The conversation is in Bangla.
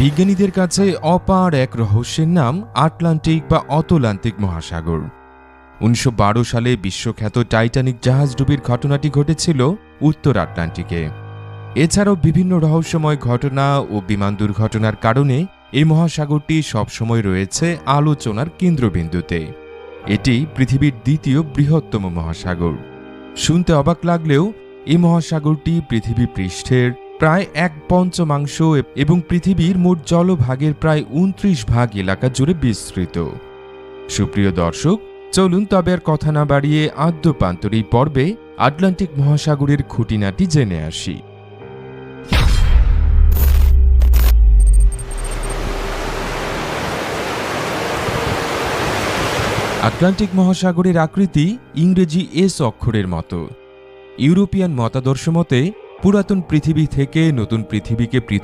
বিজ্ঞানীদের কাছে অপার এক রহস্যের নাম আটলান্টিক বা অতলান্তিক মহাসাগর। 1912 সালে বিশ্বখ্যাত টাইটানিক জাহাজডুবির ঘটনাটি ঘটেছিল উত্তর আটলান্টিকে। এছাড়াও বিভিন্ন রহস্যময় ঘটনা ও বিমান দুর্ঘটনার কারণে এই মহাসাগরটি সবসময় রয়েছে আলোচনার কেন্দ্রবিন্দুতে। এটি পৃথিবীর দ্বিতীয় বৃহত্তম মহাসাগর। শুনতে অবাক লাগলেও এই মহাসাগরটি পৃথিবী পৃষ্ঠের প্রায় 1/5 এবং পৃথিবীর মোট জলভাগের প্রায় 29 ভাগ এলাকা জুড়ে বিস্তৃত। সুপ্রিয় দর্শক, চলুন তবে আর কথা না বাড়িয়ে আদ্যপান্তর এই পর্বে আটলান্টিক মহাসাগরের খুঁটিনাটি জেনে আসি। আটলান্টিক মহাসাগরের আকৃতি ইংরেজি এস অক্ষরের মতো। ইউরোপিয়ান মতাদর্শ মতে পুরাতন পৃথিবী থেকে নতুন পৃথিবীকে